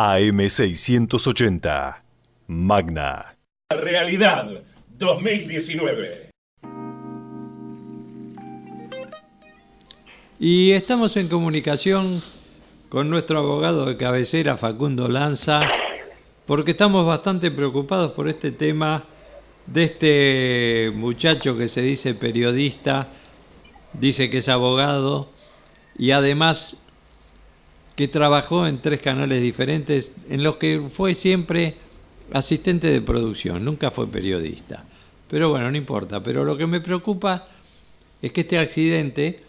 AM680. Magna. Realidad 2019. Y estamos en comunicación con nuestro abogado de cabecera, Facundo Lanza, porque estamos bastante preocupados por este tema de este muchacho que se dice periodista, dice que es abogado y además que trabajó en 3 canales diferentes en los que fue siempre asistente de producción, nunca fue periodista. Pero bueno, no importa, pero lo que me preocupa es que este accidente,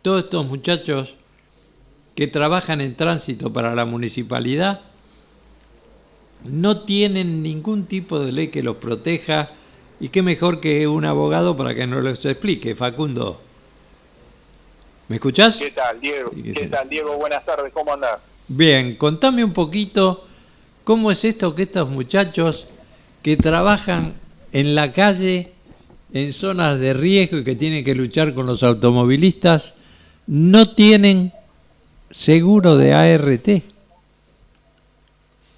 todos estos muchachos que trabajan en tránsito para la municipalidad no tienen ningún tipo de ley que los proteja, y qué mejor que un abogado para que nos lo explique. Facundo, ¿me escuchás? ¿Qué tal, Diego? ¿Qué tal, Diego? Buenas tardes, ¿cómo andás? Bien, contame un poquito cómo es esto que estos muchachos que trabajan en la calle, en zonas de riesgo y que tienen que luchar con los automovilistas, no tienen seguro de ART.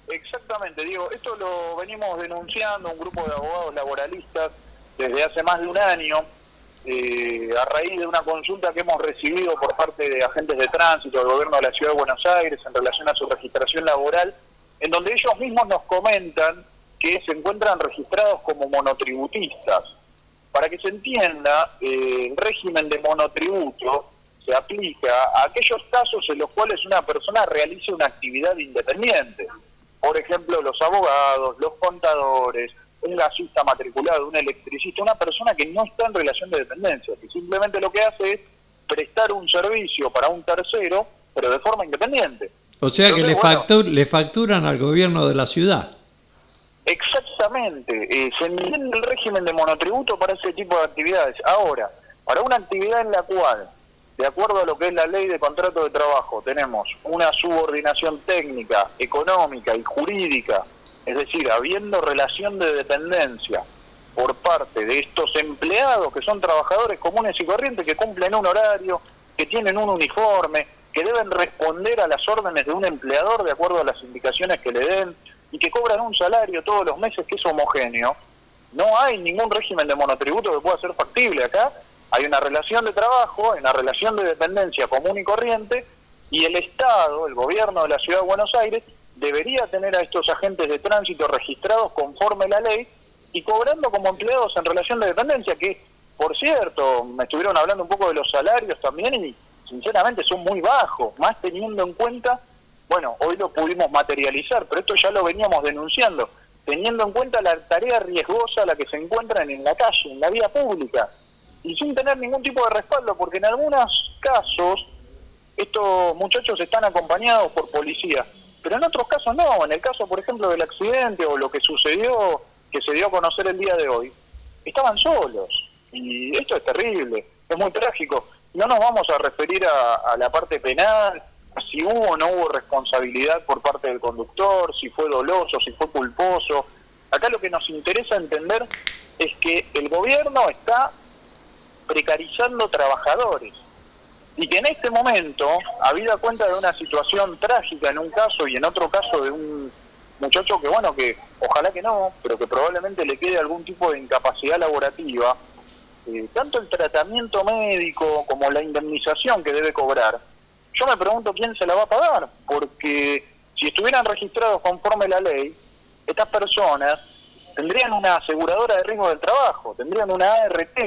Exactamente, Diego. Esto lo venimos denunciando un grupo de abogados laboralistas desde hace más de un año, a raíz de una consulta que hemos recibido por parte de agentes de tránsito del gobierno de la Ciudad de Buenos Aires en relación a su registración laboral, en donde ellos mismos nos comentan que se encuentran registrados como monotributistas. Para que se entienda, el régimen de monotributo se aplica a aquellos casos en los cuales una persona realice una actividad independiente. Por ejemplo, los abogados, los contadores, un gasista matriculado, un electricista, una persona que no está en relación de dependencia, que simplemente lo que hace es prestar un servicio para un tercero, pero de forma independiente. O sea. Entonces, que le facturan al gobierno de la ciudad. Exactamente, se entiende el régimen de monotributo para ese tipo de actividades. Ahora, para una actividad en la cual, de acuerdo a lo que es la ley de contrato de trabajo, tenemos una subordinación técnica, económica y jurídica, es decir, habiendo relación de dependencia por parte de estos empleados que son trabajadores comunes y corrientes, que cumplen un horario, que tienen un uniforme, que deben responder a las órdenes de un empleador de acuerdo a las indicaciones que le den, y que cobran un salario todos los meses que es homogéneo, no hay ningún régimen de monotributo que pueda ser factible acá. Hay una relación de trabajo, una relación de dependencia común y corriente, y el Estado, el gobierno de la Ciudad de Buenos Aires, debería tener a estos agentes de tránsito registrados conforme la ley y cobrando como empleados en relación de dependencia, que, por cierto, me estuvieron hablando un poco de los salarios también y sinceramente son muy bajos, más teniendo en cuenta, bueno, hoy lo pudimos materializar, pero esto ya lo veníamos denunciando, teniendo en cuenta la tarea riesgosa a la que se encuentran en la calle, en la vía pública, y sin tener ningún tipo de respaldo, porque en algunos casos estos muchachos están acompañados por policía, pero en otros casos no. En el caso, por ejemplo, del accidente o lo que sucedió, que se dio a conocer el día de hoy, estaban solos, y esto es terrible, es muy trágico. No nos vamos a referir a la parte penal, a si hubo o no hubo responsabilidad por parte del conductor, si fue doloso, si fue culposo. Acá lo que nos interesa entender es que el gobierno está precarizando trabajadores y que en este momento, habida cuenta de una situación trágica en un caso y en otro caso de un muchacho que, bueno, que ojalá que no, pero que probablemente le quede algún tipo de incapacidad laborativa, tanto el tratamiento médico como la indemnización que debe cobrar, yo me pregunto quién se la va a pagar, porque si estuvieran registrados conforme la ley, estas personas tendrían una aseguradora de riesgo del trabajo, tendrían una ART,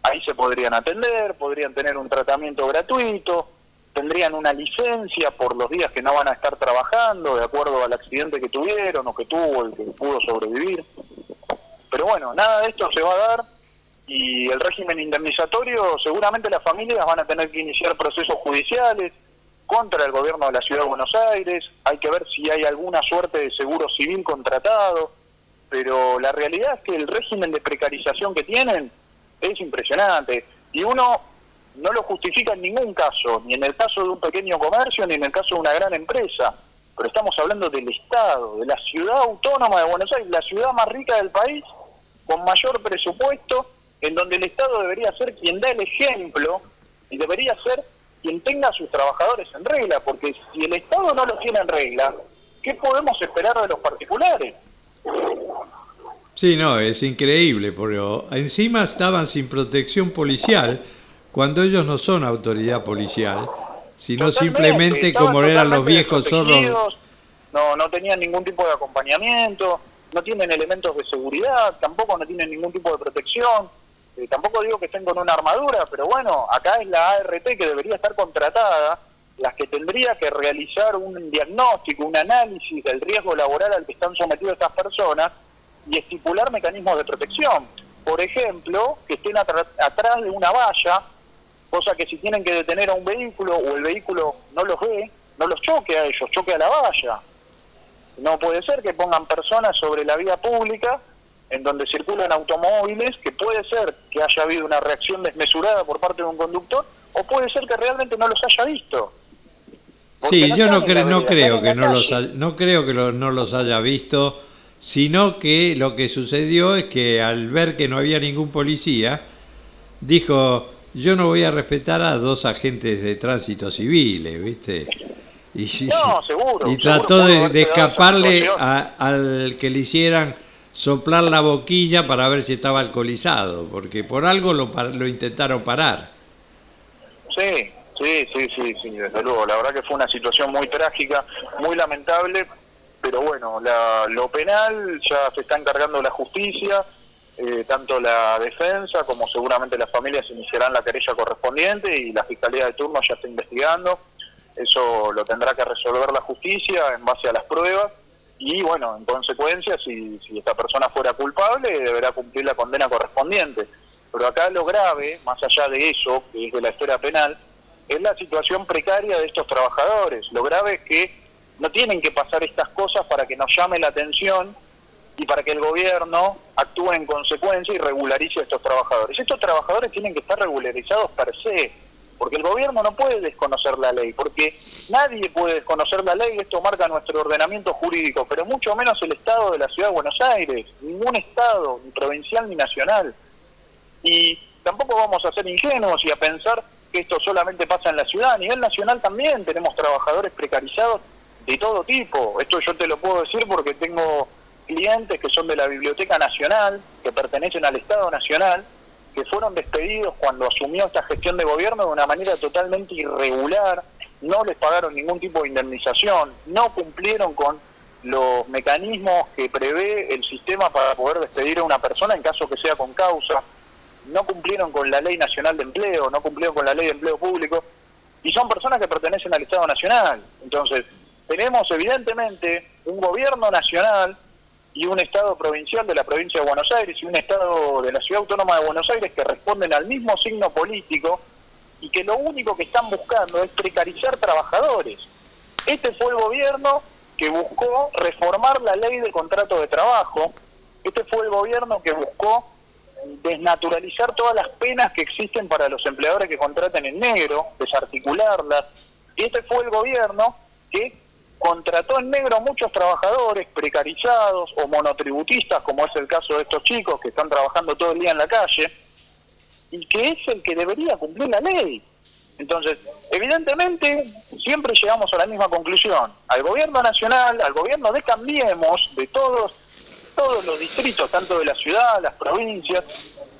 ahí se podrían atender, podrían tener un tratamiento gratuito, tendrían una licencia por los días que no van a estar trabajando, de acuerdo al accidente que tuvieron o que tuvo el que pudo sobrevivir. Pero bueno, nada de esto se va a dar, y el régimen indemnizatorio, seguramente las familias van a tener que iniciar procesos judiciales contra el gobierno de la Ciudad de Buenos Aires. Hay que ver si hay alguna suerte de seguro civil contratado, pero la realidad es que el régimen de precarización que tienen es impresionante, y uno no lo justifica en ningún caso, ni en el caso de un pequeño comercio, ni en el caso de una gran empresa, pero estamos hablando del Estado, de la ciudad autónoma de Buenos Aires, la ciudad más rica del país, con mayor presupuesto, en donde el Estado debería ser quien da el ejemplo y debería ser quien tenga a sus trabajadores en regla, porque si el Estado no los tiene en regla, ¿Qué podemos esperar de los particulares? Sí, no, es increíble, porque encima estaban sin protección policial cuando ellos no son autoridad policial, sino Totalmente, simplemente estaban como eran los totalmente viejos zorros. desprotegidos, no tenían ningún tipo de acompañamiento, no tienen elementos de seguridad, tampoco no tienen ningún tipo de protección. Tampoco digo que estén con una armadura, pero bueno, acá es la ART que debería estar contratada, las que tendría que realizar un diagnóstico, un análisis del riesgo laboral al que están sometidas estas personas y estipular mecanismos de protección. Por ejemplo, que estén atrás de una valla, cosa que si tienen que detener a un vehículo o el vehículo no los ve, no los choque a ellos, choque a la valla. No puede ser que pongan personas sobre la vía pública en donde circulan automóviles, que puede ser que haya habido una reacción desmesurada por parte de un conductor, o puede ser que realmente no los haya visto. Porque Sí, yo no creo que no no los haya visto, sino que lo que sucedió es que al ver que no había ningún policía, dijo, yo no voy a respetar a dos agentes de tránsito civiles, ¿viste? Y, No, seguro. y trató seguro de pudo haberse dado esa escaparle situación. al que le hicieran soplar la boquilla para ver si estaba alcoholizado, porque por algo lo intentaron parar. Sí, desde luego. La verdad que fue una situación muy trágica, muy lamentable, pero bueno, lo penal ya se está encargando la justicia, tanto la defensa como seguramente las familias iniciarán la querella correspondiente y la Fiscalía de turno ya está investigando. Eso lo tendrá que resolver la justicia en base a las pruebas y bueno, en consecuencia, si esta persona fuera culpable, deberá cumplir la condena correspondiente. Pero acá lo grave, más allá de eso, que es de la esfera penal, es la situación precaria de estos trabajadores. Lo grave es que no tienen que pasar estas cosas para que nos llame la atención y para que el gobierno actúe en consecuencia y regularice a estos trabajadores. Estos trabajadores tienen que estar regularizados per se, porque el gobierno no puede desconocer la ley, porque nadie puede desconocer la ley, esto marca nuestro ordenamiento jurídico, pero mucho menos el Estado de la Ciudad de Buenos Aires, ningún Estado, ni provincial ni nacional. Y tampoco vamos a ser ingenuos y a pensar que esto solamente pasa en la ciudad. A nivel nacional también tenemos trabajadores precarizados de todo tipo. Esto yo te lo puedo decir porque tengo clientes que son de la Biblioteca Nacional, que pertenecen al Estado Nacional, que fueron despedidos cuando asumió esta gestión de gobierno de una manera totalmente irregular, no les pagaron ningún tipo de indemnización, no cumplieron con los mecanismos que prevé el sistema para poder despedir a una persona en caso que sea con causa, no cumplieron con la Ley Nacional de Empleo, no cumplieron con la Ley de Empleo Público, y son personas que pertenecen al Estado Nacional. Entonces, tenemos evidentemente un gobierno nacional y un Estado provincial de la provincia de Buenos Aires y un Estado de la Ciudad Autónoma de Buenos Aires que responden al mismo signo político y que lo único que están buscando es precarizar trabajadores. Este fue el gobierno que buscó reformar la ley de contrato de trabajo, este fue el gobierno que buscó desnaturalizar todas las penas que existen para los empleadores que contraten en negro, desarticularlas, y este fue el gobierno que contrató en negro a muchos trabajadores precarizados o monotributistas, como es el caso de estos chicos que están trabajando todo el día en la calle, y que es el que debería cumplir la ley. Entonces, evidentemente, siempre llegamos a la misma conclusión. Al gobierno nacional, al gobierno de Cambiemos, de todos los distritos, tanto de la ciudad, las provincias,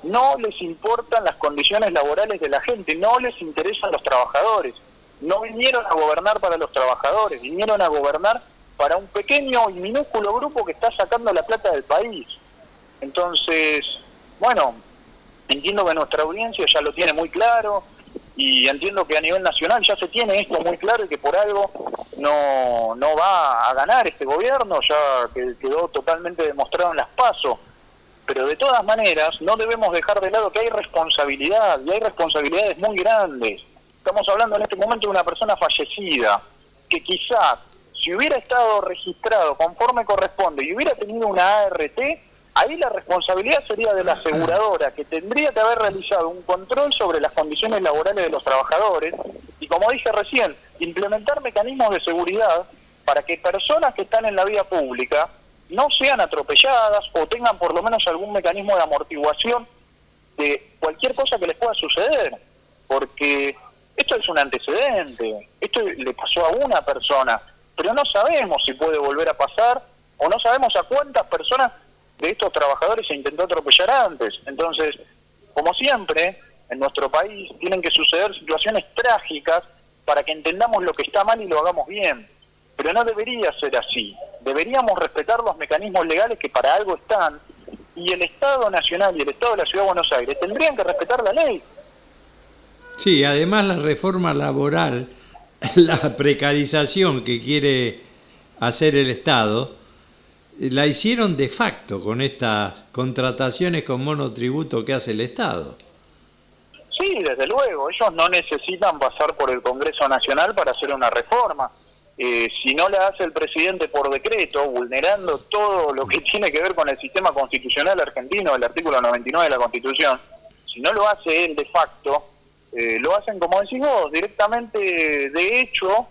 no les importan las condiciones laborales de la gente, no les interesan los trabajadores. No vinieron a gobernar para los trabajadores, vinieron a gobernar para un pequeño y minúsculo grupo que está sacando la plata del país. Entonces, bueno, entiendo que nuestra audiencia ya lo tiene muy claro y entiendo que a nivel nacional ya se tiene esto muy claro y que por algo no va a ganar este gobierno, ya que quedó totalmente demostrado en las PASO. Pero de todas maneras no debemos dejar de lado que hay responsabilidad y hay responsabilidades muy grandes. Estamos hablando en este momento de una persona fallecida que quizás si hubiera estado registrado conforme corresponde y hubiera tenido una ART, ahí la responsabilidad sería de la aseguradora, que tendría que haber realizado un control sobre las condiciones laborales de los trabajadores y, como dije recién, implementar mecanismos de seguridad para que personas que están en la vía pública no sean atropelladas o tengan por lo menos algún mecanismo de amortiguación de cualquier cosa que les pueda suceder, porque esto es un antecedente, esto le pasó a una persona pero no sabemos si puede volver a pasar, o no sabemos a cuántas personas de estos trabajadores se intentó atropellar antes. Entonces, como siempre, en nuestro país tienen que suceder situaciones trágicas para que entendamos lo que está mal y lo hagamos bien. Pero no debería ser así. Deberíamos respetar los mecanismos legales que para algo están, y el Estado Nacional y el Estado de la Ciudad de Buenos Aires tendrían que respetar la ley. Sí, además la reforma laboral, la precarización que quiere hacer el Estado, la hicieron de facto con estas contrataciones con monotributo que hace el Estado. Sí, desde luego, ellos no necesitan pasar por el Congreso Nacional para hacer una reforma. Si no la hace el presidente por decreto, vulnerando todo lo que tiene que ver con el sistema constitucional argentino, el artículo 99 de la Constitución, si no lo hace él de facto, lo hacen, como decís vos, directamente de hecho,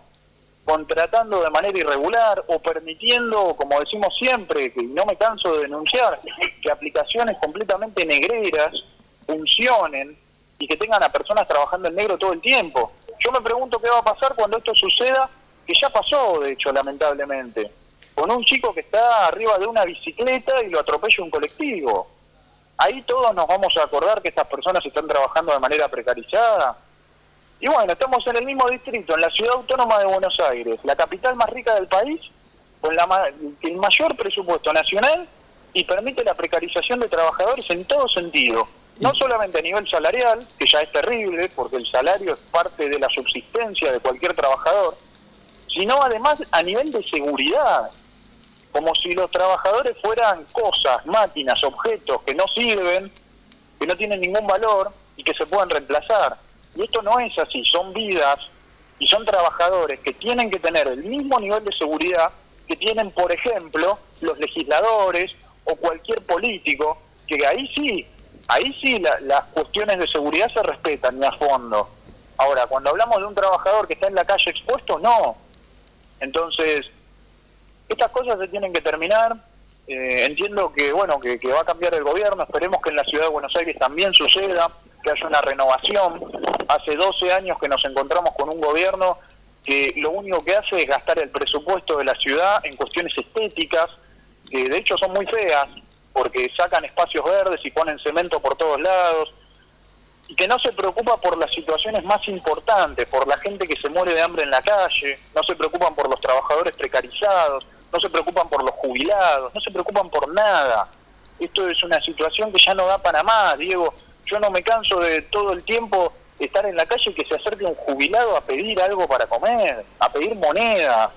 contratando de manera irregular o permitiendo, como decimos siempre, que no me canso de denunciar, que aplicaciones completamente negreras funcionen y que tengan a personas trabajando en negro todo el tiempo. Yo me pregunto qué va a pasar cuando esto suceda, que ya pasó, de hecho, lamentablemente, con un chico que está arriba de una bicicleta y lo atropella un colectivo. Ahí todos nos vamos a acordar que estas personas están trabajando de manera precarizada. Y bueno, estamos en el mismo distrito, en la Ciudad Autónoma de Buenos Aires, la capital más rica del país, con el mayor presupuesto nacional, y permite la precarización de trabajadores en todo sentido. No solamente a nivel salarial, que ya es terrible, porque el salario es parte de la subsistencia de cualquier trabajador, sino además a nivel de seguridad, como si los trabajadores fueran cosas, máquinas, objetos que no sirven, que no tienen ningún valor y que se puedan reemplazar. Y esto no es así, son vidas y son trabajadores que tienen que tener el mismo nivel de seguridad que tienen, por ejemplo, los legisladores o cualquier político, que ahí sí las cuestiones de seguridad se respetan y a fondo. Ahora, cuando hablamos de un trabajador que está en la calle expuesto, no. Entonces, estas cosas se tienen que terminar. Entiendo que va a cambiar el gobierno, esperemos que en la Ciudad de Buenos Aires también suceda, que haya una renovación. Hace 12 años que nos encontramos con un gobierno que lo único que hace es gastar el presupuesto de la ciudad en cuestiones estéticas, que de hecho son muy feas, porque sacan espacios verdes y ponen cemento por todos lados, y que no se preocupa por las situaciones más importantes, por la gente que se muere de hambre en la calle, no se preocupan por los trabajadores precarizados, no se preocupan por los jubilados, no se preocupan por nada. Esto es una situación que ya no da para más, Diego. Yo no me canso de todo el tiempo estar en la calle y que se acerque un jubilado a pedir algo para comer, a pedir monedas.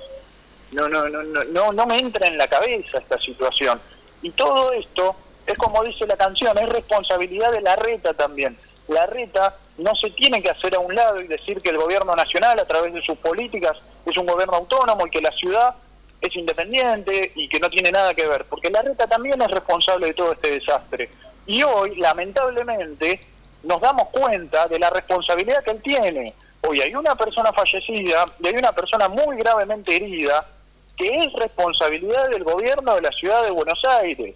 No me entra en la cabeza esta situación. Y todo esto es, como dice la canción, es responsabilidad de la reta también. La reta no se tiene que hacer a un lado y decir que el gobierno nacional, a través de sus políticas, es un gobierno autónomo y que la ciudad es independiente y que no tiene nada que ver, porque la reta también es responsable de todo este desastre. Y hoy, lamentablemente, nos damos cuenta de la responsabilidad que él tiene. Hoy hay una persona fallecida y hay una persona muy gravemente herida, que es responsabilidad del gobierno de la Ciudad de Buenos Aires.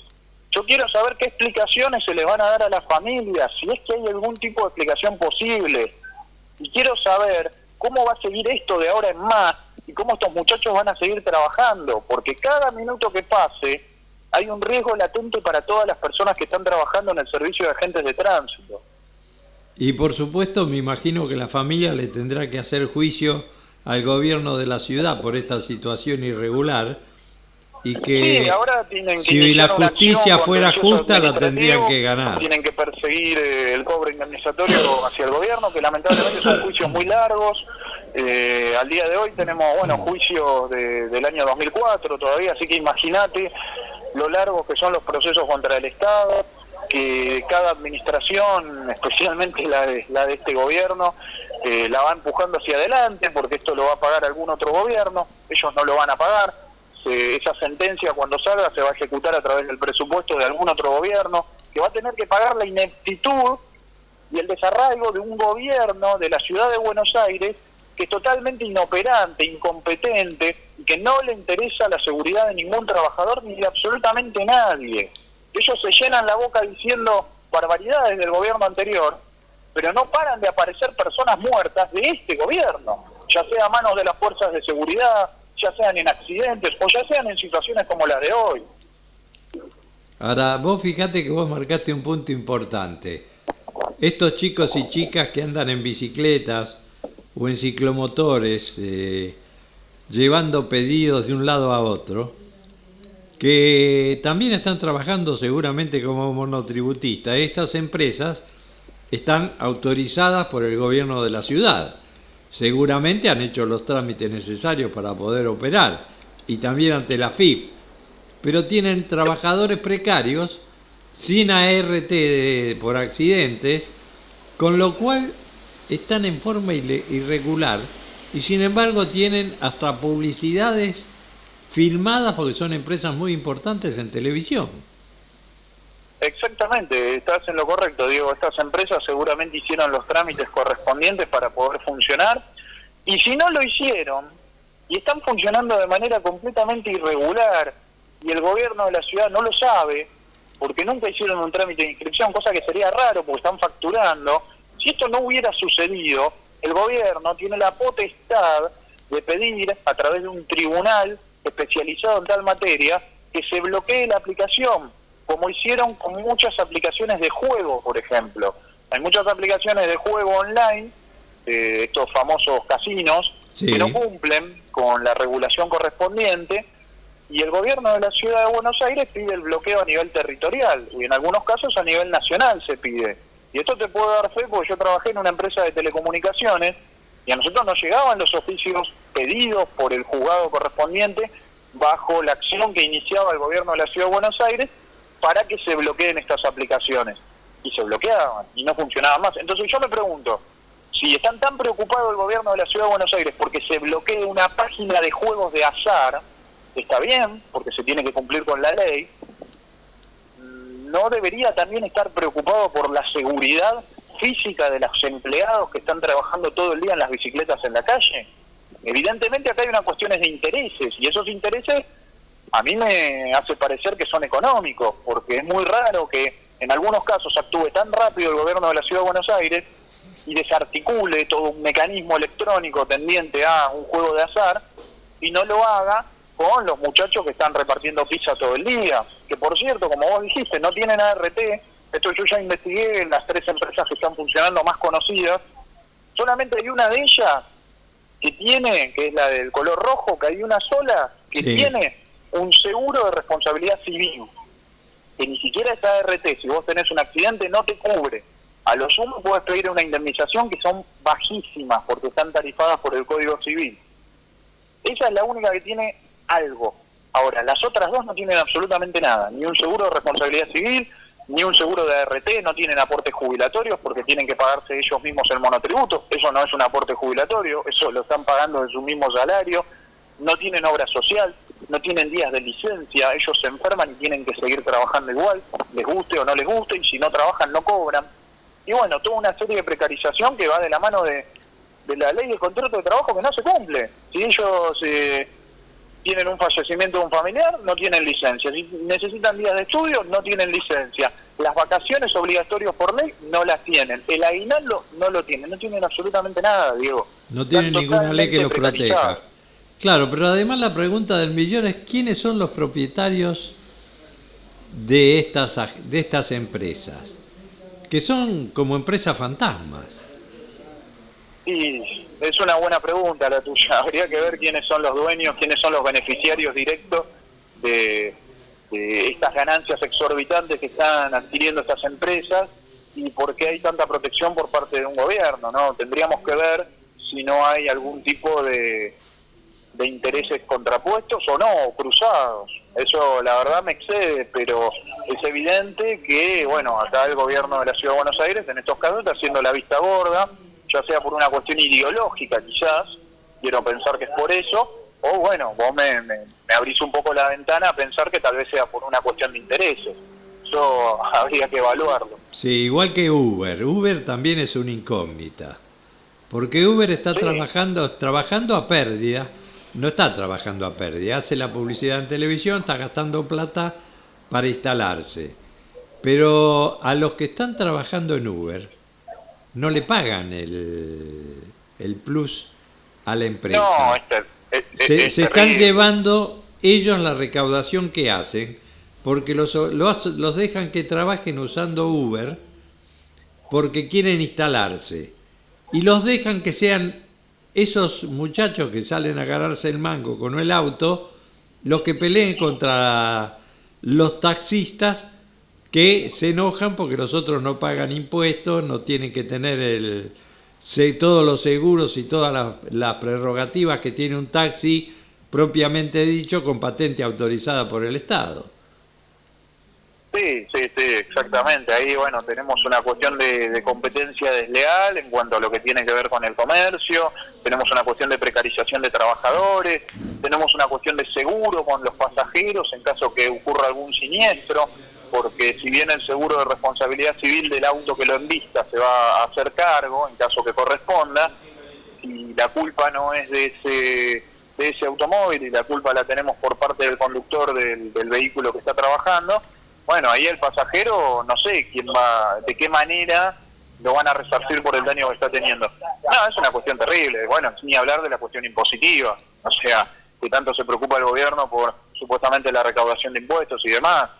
Yo quiero saber qué explicaciones se le van a dar a las familias, si es que hay algún tipo de explicación posible. Y quiero saber cómo va a seguir esto de ahora en más y cómo estos muchachos van a seguir trabajando, porque cada minuto que pase hay un riesgo latente para todas las personas que están trabajando en el servicio de agentes de tránsito. Y por supuesto me imagino que la familia le tendrá que hacer juicio al gobierno de la ciudad por esta situación irregular, y que sí, ahora tienen que si la justicia fuera justa la tendrían que ganar. Tienen que perseguir el cobro indemnizatorio hacia el gobierno, que lamentablemente son juicios muy largos. Al día de hoy tenemos juicios del año 2004 todavía, así que imagínate lo largos que son los procesos contra el Estado, que cada administración, especialmente la de este gobierno, la va empujando hacia adelante, porque esto lo va a pagar algún otro gobierno, ellos no lo van a pagar. Esa sentencia, cuando salga, se va a ejecutar a través del presupuesto de algún otro gobierno, que va a tener que pagar la ineptitud y el desarraigo de un gobierno de la Ciudad de Buenos Aires que es totalmente inoperante, incompetente, y que no le interesa la seguridad de ningún trabajador ni de absolutamente nadie. Ellos se llenan la boca diciendo barbaridades del gobierno anterior, pero no paran de aparecer personas muertas de este gobierno, ya sea a manos de las fuerzas de seguridad, ya sean en accidentes o ya sean en situaciones como las de hoy. Ahora, vos fijate que vos marcaste un punto importante. Estos chicos y chicas que andan en bicicletas o en ciclomotores, llevando pedidos de un lado a otro, que también están trabajando seguramente como monotributistas. Estas empresas están autorizadas por el gobierno de la ciudad. Seguramente han hecho los trámites necesarios para poder operar y también ante la FIP, pero tienen trabajadores precarios sin ART por accidentes, con lo cual están en forma irregular y sin embargo tienen hasta publicidades filmadas porque son empresas muy importantes en televisión. Exactamente, estás en lo correcto, Diego. Estas empresas seguramente hicieron los trámites correspondientes para poder funcionar, y si no lo hicieron y están funcionando de manera completamente irregular y el gobierno de la ciudad no lo sabe porque nunca hicieron un trámite de inscripción, cosa que sería raro porque están facturando, si esto no hubiera sucedido, el gobierno tiene la potestad de pedir a través de un tribunal especializado en tal materia que se bloquee la aplicación, como hicieron con muchas aplicaciones de juego, por ejemplo. Hay muchas aplicaciones de juego online, estos famosos casinos, sí, que no cumplen con la regulación correspondiente, y el gobierno de la ciudad de Buenos Aires pide el bloqueo a nivel territorial, y en algunos casos a nivel nacional se pide. Y esto te puedo dar fe porque yo trabajé en una empresa de telecomunicaciones, y a nosotros nos llegaban los oficios pedidos por el juzgado correspondiente bajo la acción que iniciaba el gobierno de la ciudad de Buenos Aires para que se bloqueen estas aplicaciones. Y se bloqueaban, y no funcionaban más. Entonces yo me pregunto, si están tan preocupados el gobierno de la ciudad de Buenos Aires porque se bloquee una página de juegos de azar, está bien, porque se tiene que cumplir con la ley, ¿no debería también estar preocupado por la seguridad física de los empleados que están trabajando todo el día en las bicicletas en la calle? Evidentemente acá hay unas cuestiones de intereses, y esos intereses a mí me hace parecer que son económicos, porque es muy raro que en algunos casos actúe tan rápido el gobierno de la Ciudad de Buenos Aires y desarticule todo un mecanismo electrónico tendiente a un juego de azar, y no lo haga con los muchachos que están repartiendo pizza todo el día, que por cierto, como vos dijiste, no tienen ART. Esto yo ya investigué en las 3 empresas que están funcionando más conocidas, solamente hay una de ellas que tiene, que es la del color rojo, que hay una sola que sí, tiene un seguro de responsabilidad civil, que ni siquiera está ART. Si vos tenés un accidente no te cubre, a lo sumo podés pedir una indemnización que son bajísimas porque están tarifadas por el Código Civil. Esa es la única que tiene algo. Ahora, las otras dos no tienen absolutamente nada, ni un seguro de responsabilidad civil, ni un seguro de ART, no tienen aportes jubilatorios porque tienen que pagarse ellos mismos el monotributo. Eso no es un aporte jubilatorio, eso lo están pagando de su mismo salario. No tienen obra social, no tienen días de licencia, ellos se enferman y tienen que seguir trabajando igual, les guste o no les guste, y si no trabajan no cobran. Y bueno, toda una serie de precarización que va de la mano de la ley de contrato de trabajo que no se cumple. Si ellos tienen un fallecimiento de un familiar, no tienen licencia. Si necesitan días de estudio, no tienen licencia. Las vacaciones obligatorias por ley no las tienen. El aguinaldo no lo tienen. No tienen absolutamente nada, Diego. no tienen Están ninguna ley que los totalmente proteja. precarizados. Claro, pero además la pregunta del millón es ¿quiénes son los propietarios de estas empresas? Que son como empresas fantasmas. Y es una buena pregunta la tuya. Habría que ver quiénes son los dueños, quiénes son los beneficiarios directos de estas ganancias exorbitantes que están adquiriendo estas empresas y por qué hay tanta protección por parte de un gobierno, ¿no? Tendríamos que ver si no hay algún tipo de intereses contrapuestos o no, o cruzados. Eso la verdad me excede, pero es evidente que, bueno, acá el gobierno de la Ciudad de Buenos Aires en estos casos está haciendo la vista gorda, ya sea por una cuestión ideológica quizás, quiero pensar que es por eso, o bueno, vos me abrís un poco la ventana a pensar que tal vez sea por una cuestión de intereses. Eso habría que evaluarlo. Sí, igual que Uber. Uber también es una incógnita. Porque Uber está Sí. trabajando a pérdida. No está trabajando a pérdida. Hace la publicidad en televisión, está gastando plata para instalarse. Pero a los que están trabajando en Uber no le pagan el plus a la empresa. No, se están llevando ellos la recaudación que hacen, porque los dejan que trabajen usando Uber porque quieren instalarse, y los dejan que sean esos muchachos que salen a agarrarse el mango con el auto los que peleen contra los taxistas que se enojan porque los otros no pagan impuestos, no tienen que tener todos los seguros y todas las prerrogativas que tiene un taxi propiamente dicho con patente autorizada por el Estado. Sí, exactamente. Ahí, bueno, tenemos una cuestión de competencia desleal en cuanto a lo que tiene que ver con el comercio, tenemos una cuestión de precarización de trabajadores, tenemos una cuestión de seguro con los pasajeros en caso que ocurra algún siniestro, porque si bien el seguro de responsabilidad civil del auto que lo embista se va a hacer cargo en caso que corresponda, y la culpa no es de ese automóvil y la culpa la tenemos por parte del conductor del vehículo que está trabajando, bueno, ahí el pasajero, no sé de qué manera lo van a resarcir por el daño que está teniendo. No, es una cuestión terrible. Bueno, ni hablar de la cuestión impositiva. O sea, que tanto se preocupa el gobierno por supuestamente la recaudación de impuestos y demás.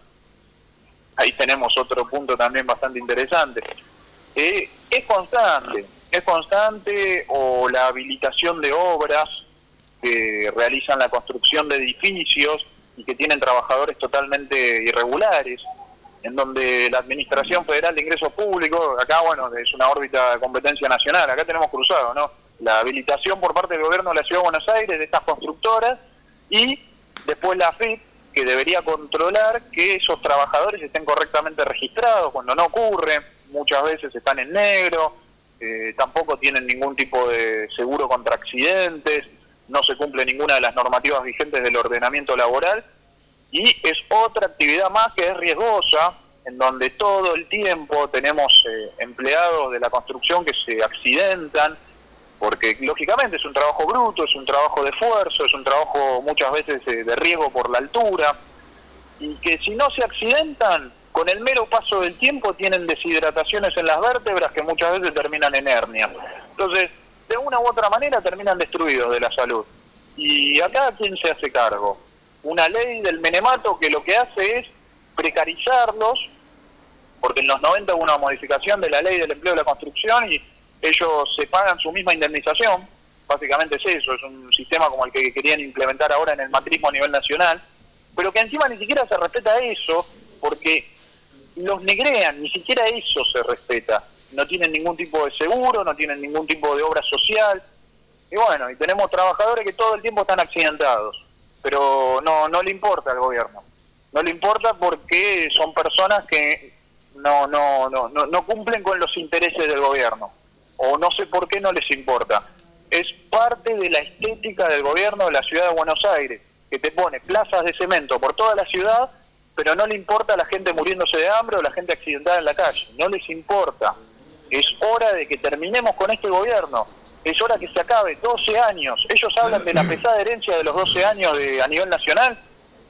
Ahí tenemos otro punto también bastante interesante. Es constante o la habilitación de obras que realizan la construcción de edificios y que tienen trabajadores totalmente irregulares, en donde la Administración Federal de Ingresos Públicos, acá, bueno, es una órbita de competencia nacional, acá tenemos cruzado, ¿no? La habilitación por parte del gobierno de la Ciudad de Buenos Aires de estas constructoras y después la AFIP, que debería controlar que esos trabajadores estén correctamente registrados, cuando no ocurre, muchas veces están en negro, tampoco tienen ningún tipo de seguro contra accidentes, no se cumple ninguna de las normativas vigentes del ordenamiento laboral, y es otra actividad más que es riesgosa, en donde todo el tiempo tenemos empleados de la construcción que se accidentan, porque lógicamente es un trabajo bruto, es un trabajo de esfuerzo, es un trabajo muchas veces de riesgo por la altura, y que si no se accidentan, con el mero paso del tiempo tienen deshidrataciones en las vértebras que muchas veces terminan en hernia. Entonces, de una u otra manera terminan destruidos de la salud. Y acá, ¿quién se hace cargo? Una ley del menemato que lo que hace es precarizarlos, porque en los 90 hubo una modificación de la ley del empleo de la construcción y ellos se pagan su misma indemnización, básicamente es eso, es un sistema como el que querían implementar ahora en el matrismo a nivel nacional, pero que encima ni siquiera se respeta eso, porque los negrean, ni siquiera eso se respeta. No tienen ningún tipo de seguro, no tienen ningún tipo de obra social, y bueno, y tenemos trabajadores que todo el tiempo están accidentados, pero no le importa al gobierno, no le importa porque son personas que no cumplen con los intereses del gobierno, o no sé por qué no les importa. Es parte de la estética del gobierno de la ciudad de Buenos Aires, que te pone plazas de cemento por toda la ciudad, pero no le importa a la gente muriéndose de hambre o la gente accidentada en la calle, no les importa. Es hora de que terminemos con este gobierno, es hora que se acabe, 12 años. Ellos hablan de la pesada herencia de los 12 años a nivel nacional.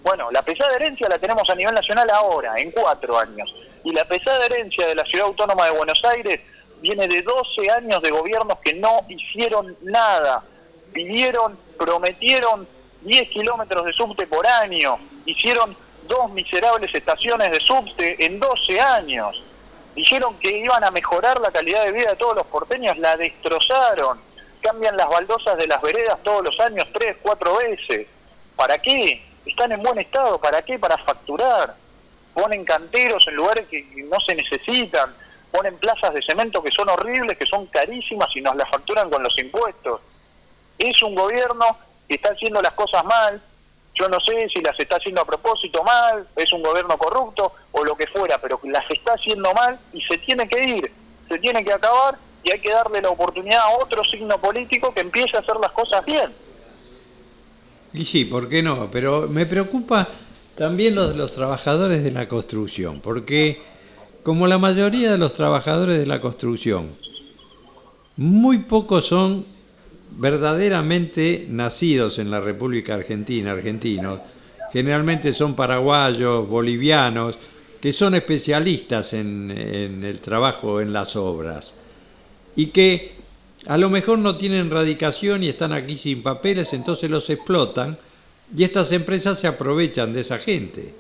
Bueno, la pesada herencia la tenemos a nivel nacional ahora, en 4 años. Y la pesada herencia de la Ciudad Autónoma de Buenos Aires viene de 12 años de gobiernos que no hicieron nada. Prometieron 10 kilómetros de subte por año, hicieron 2 miserables estaciones de subte en 12 años. Dijeron que iban a mejorar la calidad de vida de todos los porteños, la destrozaron. Cambian las baldosas de las veredas todos los años 3, 4 veces. ¿Para qué? Están en buen estado, ¿para qué? Para facturar. Ponen canteros en lugares que no se necesitan, ponen plazas de cemento que son horribles, que son carísimas y nos las facturan con los impuestos. Es un gobierno que está haciendo las cosas mal. Yo no sé si las está haciendo a propósito mal, es un gobierno corrupto o lo que fuera, pero las está haciendo mal y se tiene que ir, se tiene que acabar y hay que darle la oportunidad a otro signo político que empiece a hacer las cosas bien. Y sí, ¿por qué no? Pero me preocupa también los trabajadores de la construcción, porque como la mayoría de los trabajadores de la construcción, muy pocos son verdaderamente nacidos en la República Argentina, argentinos, generalmente son paraguayos, bolivianos, que son especialistas en el trabajo en las obras y que a lo mejor no tienen radicación y están aquí sin papeles, entonces los explotan y estas empresas se aprovechan de esa gente.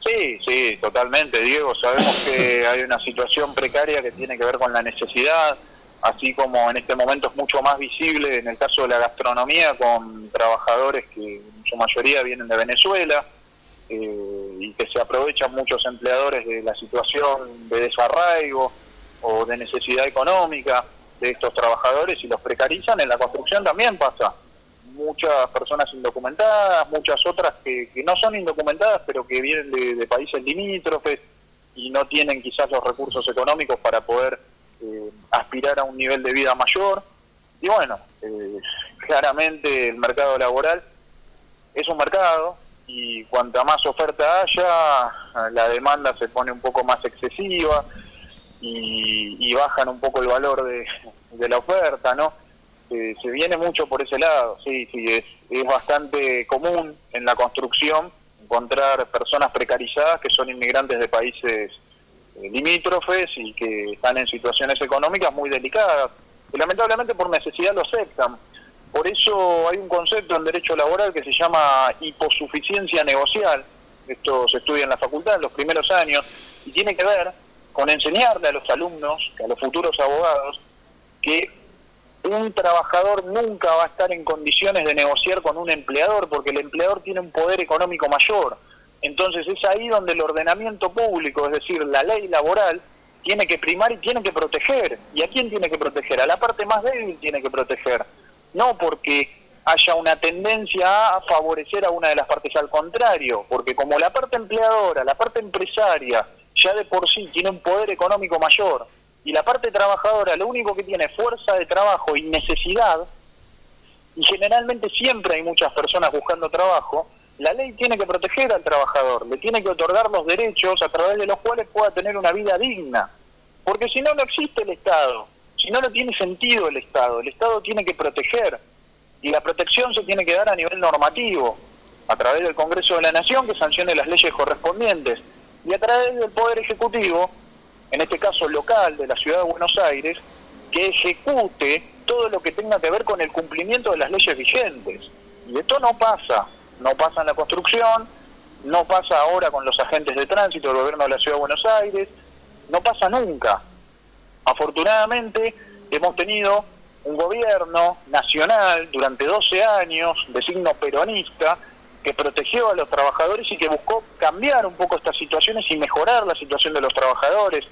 Sí, sí, totalmente, Diego. Sabemos que hay una situación precaria que tiene que ver con la necesidad, así como en este momento es mucho más visible en el caso de la gastronomía, con trabajadores que en su mayoría vienen de Venezuela, y que se aprovechan muchos empleadores de la situación de desarraigo o de necesidad económica de estos trabajadores y los precarizan. En la construcción también pasa. Muchas personas indocumentadas, muchas otras que no son indocumentadas, pero que vienen de países limítrofes y no tienen quizás los recursos económicos para poder aspirar a un nivel de vida mayor. Y bueno, claramente el mercado laboral es un mercado, y cuanta más oferta haya, la demanda se pone un poco más excesiva y bajan un poco el valor de la oferta, ¿no? Se viene mucho por ese lado. Sí, es bastante común en la construcción encontrar personas precarizadas que son inmigrantes de países limítrofes y que están en situaciones económicas muy delicadas, que lamentablemente por necesidad lo aceptan. Por eso hay un concepto en derecho laboral que se llama hiposuficiencia negocial. Esto se estudia en la facultad en los primeros años y tiene que ver con enseñarle a los alumnos, a los futuros abogados, que un trabajador nunca va a estar en condiciones de negociar con un empleador, porque el empleador tiene un poder económico mayor. Entonces es ahí donde el ordenamiento público, es decir, la ley laboral, tiene que primar y tiene que proteger. ¿Y a quién tiene que proteger? A la parte más débil tiene que proteger. No porque haya una tendencia a favorecer a una de las partes, al contrario, porque como la parte empleadora, la parte empresaria, ya de por sí tiene un poder económico mayor, y la parte trabajadora lo único que tiene es fuerza de trabajo y necesidad, y generalmente siempre hay muchas personas buscando trabajo, la ley tiene que proteger al trabajador, le tiene que otorgar los derechos a través de los cuales pueda tener una vida digna, porque si no, no existe el Estado. Si no, no tiene sentido el Estado tiene que proteger, y la protección se tiene que dar a nivel normativo, a través del Congreso de la Nación, que sancione las leyes correspondientes, y a través del Poder Ejecutivo, en este caso local, de la Ciudad de Buenos Aires, que ejecute todo lo que tenga que ver con el cumplimiento de las leyes vigentes. Y esto no pasa en la construcción, no pasa ahora con los agentes de tránsito del gobierno de la Ciudad de Buenos Aires, no pasa nunca. Afortunadamente hemos tenido un gobierno nacional durante 12 años de signo peronista que protegió a los trabajadores y que buscó cambiar un poco estas situaciones y mejorar la situación de los trabajadores.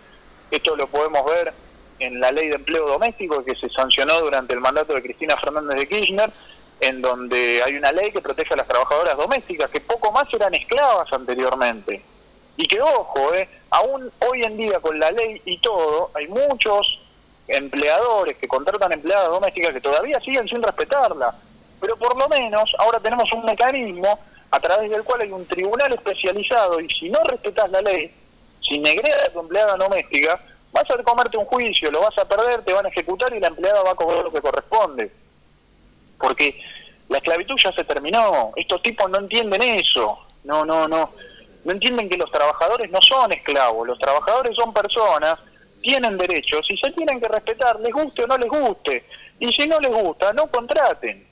Esto lo podemos ver en la ley de empleo doméstico que se sancionó durante el mandato de Cristina Fernández de Kirchner, en donde hay una ley que protege a las trabajadoras domésticas, que poco más eran esclavas anteriormente. Y que, ojo, aún hoy en día con la ley y todo, hay muchos empleadores que contratan empleadas domésticas que todavía siguen sin respetarla. Pero por lo menos ahora tenemos un mecanismo a través del cual hay un tribunal especializado, y si no respetas la ley, si negreas a tu empleada doméstica, vas a comerte un juicio, lo vas a perder, te van a ejecutar y la empleada va a cobrar lo que corresponde. Porque la esclavitud ya se terminó. Estos tipos no entienden eso. No entienden que los trabajadores no son esclavos. Los trabajadores son personas, tienen derechos y se tienen que respetar, les guste o no les guste. Y si no les gusta, no contraten.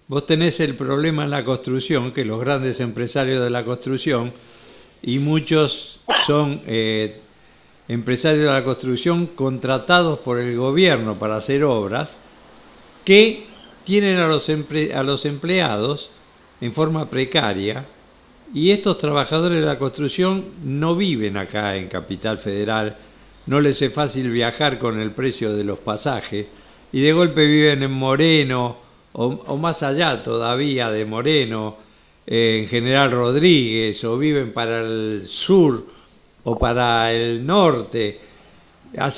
Vos tenés el problema en la construcción, que los grandes empresarios de la construcción, y muchos son empresarios de la construcción contratados por el gobierno para hacer obras, que tienen a los empleados en forma precaria, y estos trabajadores de la construcción no viven acá en Capital Federal, no les es fácil viajar con el precio de los pasajes, y de golpe viven en Moreno, o más allá todavía de Moreno, en General Rodríguez, o viven para el sur o para el norte.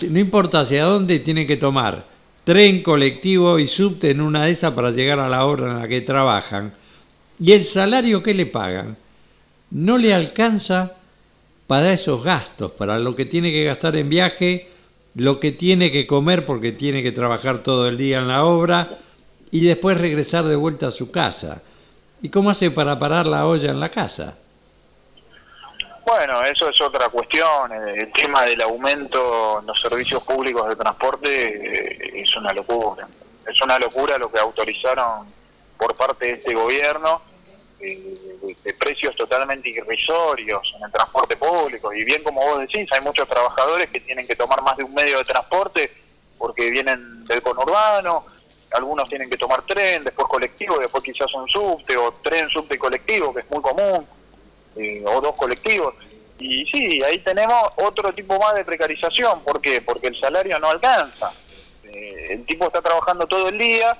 No importa hacia dónde, tienen que tomar tren, colectivo y subte en una de esas para llegar a la obra en la que trabajan. Y el salario que le pagan no le alcanza para esos gastos, para lo que tiene que gastar en viaje, lo que tiene que comer porque tiene que trabajar todo el día en la obra y después regresar de vuelta a su casa. ¿Y cómo hace para parar la olla en la casa? Bueno, eso es otra cuestión. El tema del aumento en los servicios públicos de transporte es una locura. Es una locura lo que autorizaron por parte de este gobierno, de precios totalmente irrisorios en el transporte público. Y bien, como vos decís, hay muchos trabajadores que tienen que tomar más de un medio de transporte porque vienen del conurbano. Algunos tienen que tomar tren, después colectivo, después quizás un subte, o tren, subte y colectivo, que es muy común. O dos colectivos, y sí, ahí tenemos otro tipo más de precarización. ¿Por qué? Porque el salario no alcanza. El tipo está trabajando todo el día,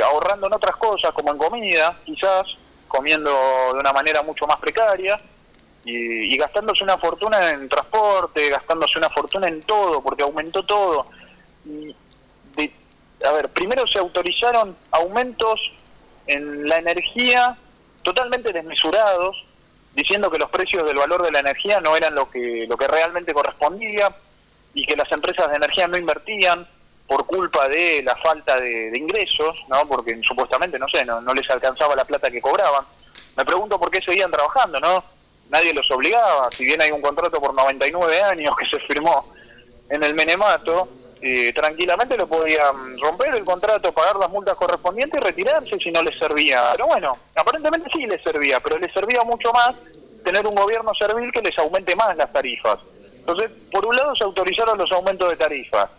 ahorrando en otras cosas, como en comida, quizás, comiendo de una manera mucho más precaria, y gastándose una fortuna en transporte, gastándose una fortuna en todo, porque aumentó todo. Primero se autorizaron aumentos en la energía totalmente desmesurados, diciendo que los precios del valor de la energía no eran lo que realmente correspondía, y que las empresas de energía no invertían por culpa de la falta de ingresos, ¿no? Porque supuestamente, no sé, no les alcanzaba la plata que cobraban. Me pregunto por qué seguían trabajando, ¿no? Nadie los obligaba. Si bien hay un contrato por 99 años que se firmó en el Menemato, tranquilamente lo podían romper el contrato, pagar las multas correspondientes y retirarse si no les servía. Pero bueno, aparentemente sí les servía, pero les servía mucho más tener un gobierno servil que les aumente más las tarifas. Entonces, por un lado se autorizaron los aumentos de tarifas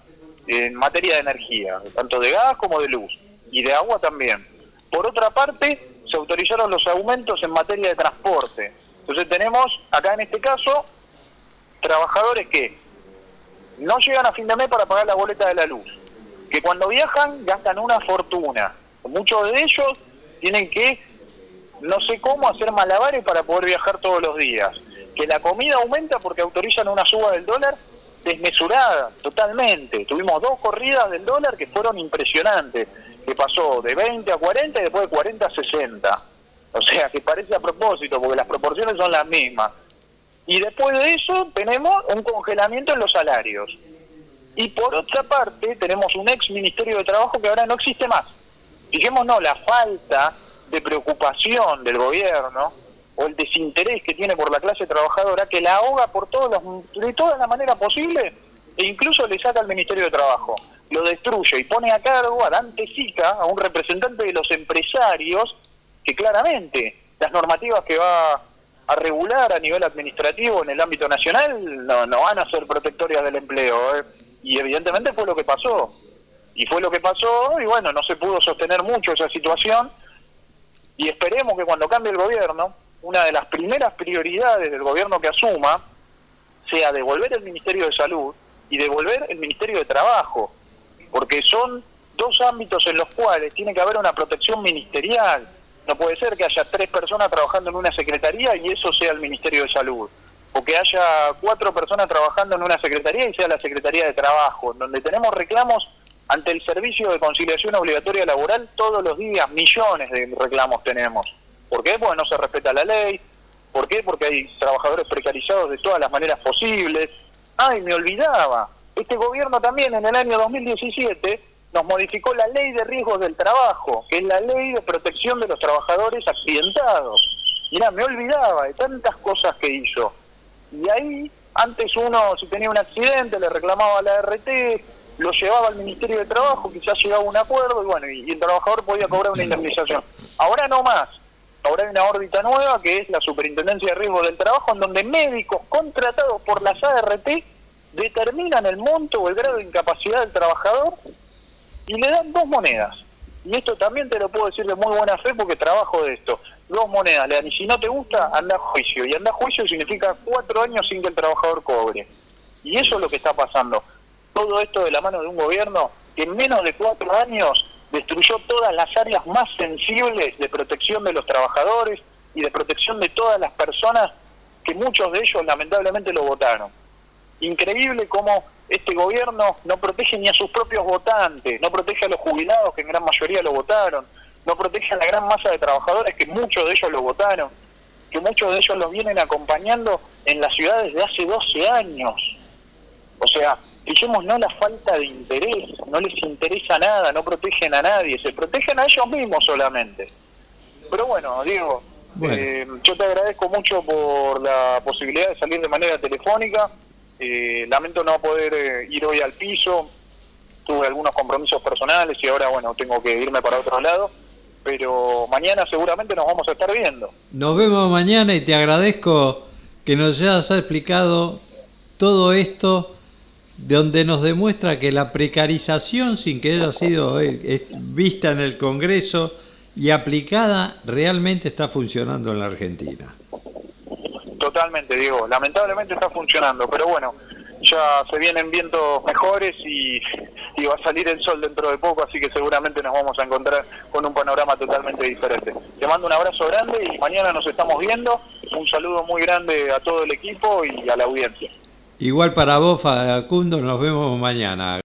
en materia de energía, tanto de gas como de luz, y de agua también. Por otra parte, se autorizaron los aumentos en materia de transporte. Entonces tenemos, acá en este caso, trabajadores que no llegan a fin de mes para pagar la boleta de la luz, que cuando viajan gastan una fortuna. Muchos de ellos tienen que, no sé cómo, hacer malabares para poder viajar todos los días. Que la comida aumenta porque autorizan una suba del dólar desmesurada, totalmente. Tuvimos 2 corridas del dólar que fueron impresionantes, que pasó de 20 a 40 y después de 40 a 60. O sea, que parece a propósito, porque las proporciones son las mismas. Y después de eso tenemos un congelamiento en los salarios. Y por otra parte tenemos un ex Ministerio de Trabajo que ahora no existe más. Fijémonos la falta de preocupación del gobierno o el desinterés que tiene por la clase trabajadora, que la ahoga de todas las maneras posibles, e incluso le saca al Ministerio de Trabajo. Lo destruye y pone a cargo a Dante Sica, a un representante de los empresarios, que claramente las normativas que va a regular a nivel administrativo en el ámbito nacional no van a ser protectorias del empleo, y evidentemente fue lo que pasó, y bueno, no se pudo sostener mucho esa situación, y esperemos que cuando cambie el gobierno, una de las primeras prioridades del gobierno que asuma sea devolver el Ministerio de Salud y devolver el Ministerio de Trabajo, porque son 2 ámbitos en los cuales tiene que haber una protección ministerial. No puede ser que haya 3 personas trabajando en una secretaría y eso sea el Ministerio de Salud, o que haya 4 personas trabajando en una secretaría y sea la Secretaría de Trabajo, en donde tenemos reclamos ante el Servicio de Conciliación Obligatoria Laboral todos los días, millones de reclamos tenemos. ¿Por qué? Porque no se respeta la ley. ¿Por qué? Porque hay trabajadores precarizados de todas las maneras posibles. ¡Ay, me olvidaba! Este gobierno también en el año 2017 nos modificó la Ley de Riesgos del Trabajo, que es la ley de protección de los trabajadores accidentados. Mirá, me olvidaba de tantas cosas que hizo. Y ahí, antes uno, si tenía un accidente, le reclamaba a la RT, lo llevaba al Ministerio de Trabajo, quizás llegaba a un acuerdo, y bueno, y el trabajador podía cobrar una indemnización. Ahora no más. Ahora hay una órbita nueva, que es la Superintendencia de Riesgos del Trabajo, en donde médicos contratados por las ART determinan el monto o el grado de incapacidad del trabajador y le dan 2 monedas. Y esto también te lo puedo decir de muy buena fe porque trabajo de esto. 2 monedas, le dan, y si no te gusta, anda a juicio. Y anda a juicio significa 4 años sin que el trabajador cobre. Y eso es lo que está pasando. Todo esto de la mano de un gobierno que en menos de 4 años destruyó todas las áreas más sensibles de protección de los trabajadores y de protección de todas las personas que muchos de ellos lamentablemente lo votaron. Increíble cómo este gobierno no protege ni a sus propios votantes, no protege a los jubilados que en gran mayoría lo votaron, no protege a la gran masa de trabajadores que muchos de ellos lo votaron, que muchos de ellos los vienen acompañando en las ciudades de hace 12 años. O sea, fijémonos la falta de interés, no les interesa nada, no protegen a nadie, se protegen a ellos mismos solamente. Pero bueno, Diego, Bueno. Yo te agradezco mucho por la posibilidad de salir de manera telefónica. Lamento no poder ir hoy al piso. Tuve algunos compromisos personales y ahora, bueno, tengo que irme para otro lado. Pero mañana seguramente nos vamos a estar viendo. Nos vemos mañana y te agradezco que nos hayas explicado todo esto, donde nos demuestra que la precarización, sin que haya sido vista en el Congreso y aplicada, realmente está funcionando en la Argentina. Totalmente, Diego. Lamentablemente está funcionando, pero bueno, ya se vienen vientos mejores y va a salir el sol dentro de poco, así que seguramente nos vamos a encontrar con un panorama totalmente diferente. Te mando un abrazo grande y mañana nos estamos viendo. Un saludo muy grande a todo el equipo y a la audiencia. Igual para vos, Facundo, nos vemos mañana.